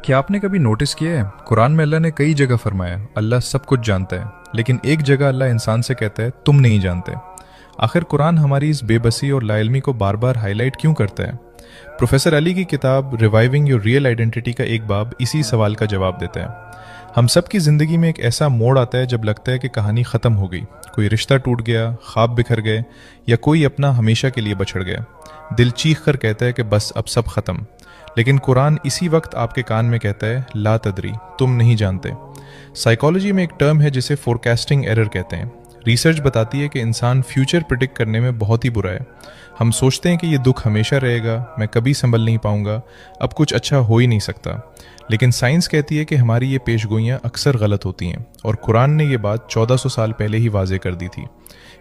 क्या आपने कभी नोटिस किया है कुरान में अल्लाह ने कई जगह फरमाया अल्लाह सब कुछ जानता है, लेकिन एक जगह अल्लाह इंसान से कहता है तुम नहीं जानते। आखिर कुरान हमारी इस बेबसी और लाइल्मी को बार बार हाईलाइट क्यों करता है? प्रोफेसर अली की किताब रिवाइविंग योर रियल आइडेंटिटी का एक बाब इसी सवाल का जवाब देता है। हम सब की ज़िंदगी में एक ऐसा मोड़ आता है जब लगता है कि कहानी ख़त्म हो गई, कोई रिश्ता टूट गया, ख्वाब बिखर गए या कोई अपना हमेशा के लिए बछड़ गया। दिल चीख कर कहता है कि बस अब सब ख़त्म। लेकिन कुरान इसी वक्त आपके कान में कहता है ला तदरी, तुम नहीं जानते। साइकोलॉजी में एक टर्म है जिसे फोरकास्टिंग एरर कहते हैं। रिसर्च बताती है कि इंसान फ्यूचर प्रिडिक्ट करने में बहुत ही बुरा है। हम सोचते हैं कि ये दुख हमेशा रहेगा, मैं कभी संभल नहीं पाऊंगा, अब कुछ अच्छा हो ही नहीं सकता। लेकिन साइंस कहती है कि हमारी ये पेशगोइयाँ अक्सर गलत होती हैं, और कुरान ने ये बात 1400 साल पहले ही वाजे कर दी थी।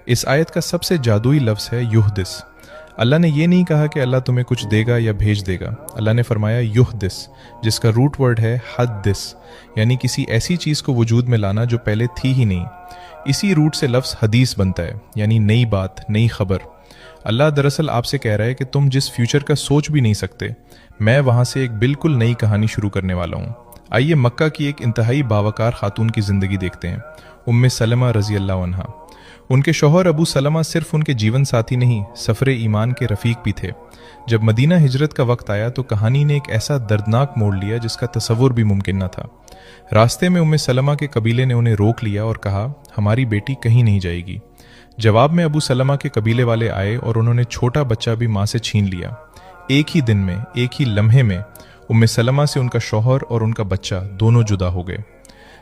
इस आयत का सबसे जादुई लफ्ज़ है युहदिस। अल्लाह ने ये नहीं कहा कि अल्लाह तुम्हें कुछ देगा या भेज देगा। अल्लाह ने फरमाया युहदिस, जिसका रूट वर्ड है हद्दिस, यानी किसी ऐसी चीज़ को वजूद में लाना जो पहले थी ही नहीं। इसी रूट से लफ्ज़ हदीस बनता है, यानी नई बात, नई खबर। अल्लाह दरअसल आपसे कह रहा है कि तुम जिस फ्यूचर का सोच भी नहीं सकते, मैं वहाँ से एक बिल्कुल नई कहानी शुरू करने वाला हूँ। आइए मक्का की एक इंतहाई बावकार खातून की ज़िंदगी देखते हैं, उम्मे सलमा रज़ी अल्लाह अन्हा। उनके शौहर अबू सलमा सिर्फ उनके जीवन साथी नहीं, सफ़रे ईमान के रफ़ीक भी थे। जब मदीना हिजरत का वक्त आया तो कहानी ने एक ऐसा दर्दनाक मोड़ लिया जिसका तसव्वुर भी मुमकिन न था। रास्ते में उम्मे सलमा के कबीले ने उन्हें रोक लिया और कहा हमारी बेटी कहीं नहीं जाएगी। जवाब में अबू सलमा के कबीले वाले आए और उन्होंने छोटा बच्चा भी माँ से छीन लिया। एक ही दिन में, एक ही लम्हे में उम्मे सलमा से उनका शौहर और उनका बच्चा दोनों जुदा हो गए।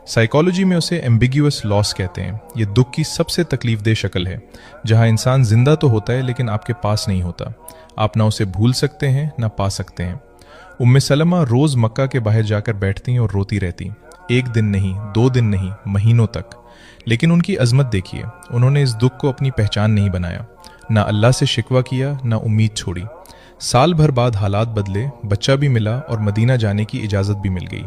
साइकोलॉजी में उसे एम्बिग्यूअस लॉस कहते हैं। ये दुख की सबसे तकलीफदेह शक्ल है, जहां इंसान जिंदा तो होता है लेकिन आपके पास नहीं होता। आप ना उसे भूल सकते हैं ना पा सकते हैं। उम्मे सलमा रोज मक्का के बाहर जाकर बैठती और रोती रहती, एक दिन नहीं, 2 दिन नहीं, महीनों तक। लेकिन उनकी अजमत देखिए, उन्होंने इस दुख को अपनी पहचान नहीं बनाया, ना अल्लाह से शिकवा किया, ना उम्मीद छोड़ी। साल भर बाद हालात बदले, बच्चा भी मिला और मदीना जाने की इजाज़त भी मिल गई।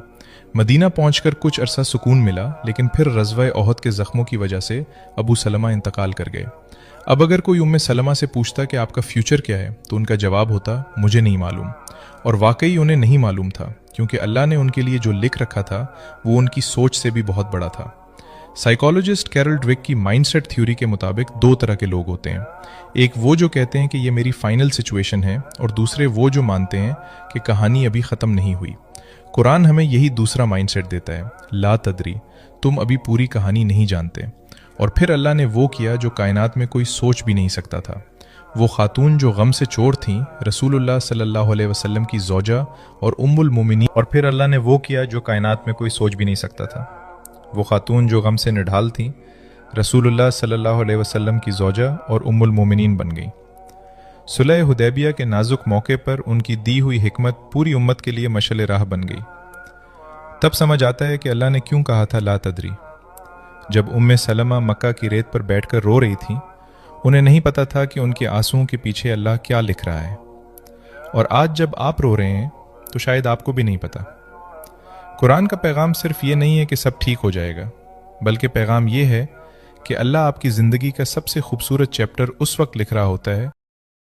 मदीना पहुंचकर कुछ अरसा सुकून मिला, लेकिन फिर रज़वा ओहद के ज़ख्मों की वजह से अबू सलमा इंतकाल कर गए। अब अगर कोई उम्मे सलमा से पूछता कि आपका फ्यूचर क्या है, तो उनका जवाब होता मुझे नहीं मालूम। और वाकई उन्हें नहीं मालूम था, क्योंकि अल्लाह ने उनके लिए जो लिख रखा था वो उनकी सोच से भी बहुत बड़ा था। साइकोलॉजिस्ट कैरल ड्वेक की माइंडसेट थ्योरी के मुताबिक 2 तरह के लोग होते हैं। एक वो जो कहते हैं कि ये मेरी फाइनल सिचुएशन है, और दूसरे वो जो मानते हैं कि कहानी अभी ख़त्म नहीं हुई। कुरान हमें यही दूसरा माइंडसेट देता है, ला तदरी, तुम अभी पूरी कहानी नहीं जानते। और फिर अल्लाह ने वो किया जो कायनात में कोई सोच भी नहीं सकता था। वो खातून जो गम से चोर थीं, रसूलुल्लाह सल्लल्लाहु अलैहि वसल्लम की ज़ौजा और उम्मुल मोमिनीन। और फिर अल्लाह ने वो किया जो कायनात में कोई सोच भी नहीं सकता था। वो खातून जो गम से निढाल थीं, रसूलुल्लाह सल्लल्लाहु अलैहि वसल्लम की ज़ौजा और उम्मुल मोमिनीन बन गईं। सुलह हुदैबिया के नाजुक मौके पर उनकी दी हुई हिकमत पूरी उम्मत के लिए मशल राह बन गई। तब समझ आता है कि अल्लाह ने क्यों कहा था ला तदरी। जब उम्मे सलमा मक्का की रेत पर बैठकर रो रही थी, उन्हें नहीं पता था कि उनके आंसुओं के पीछे अल्लाह क्या लिख रहा है। और आज जब आप रो रहे हैं तो शायद आपको भी नहीं पता। कुरान का पैगाम सिर्फ ये नहीं है कि सब ठीक हो जाएगा, बल्कि पैगाम ये है कि अल्लाह आपकी ज़िंदगी का सबसे खूबसूरत चैप्टर उस वक्त लिख रहा होता है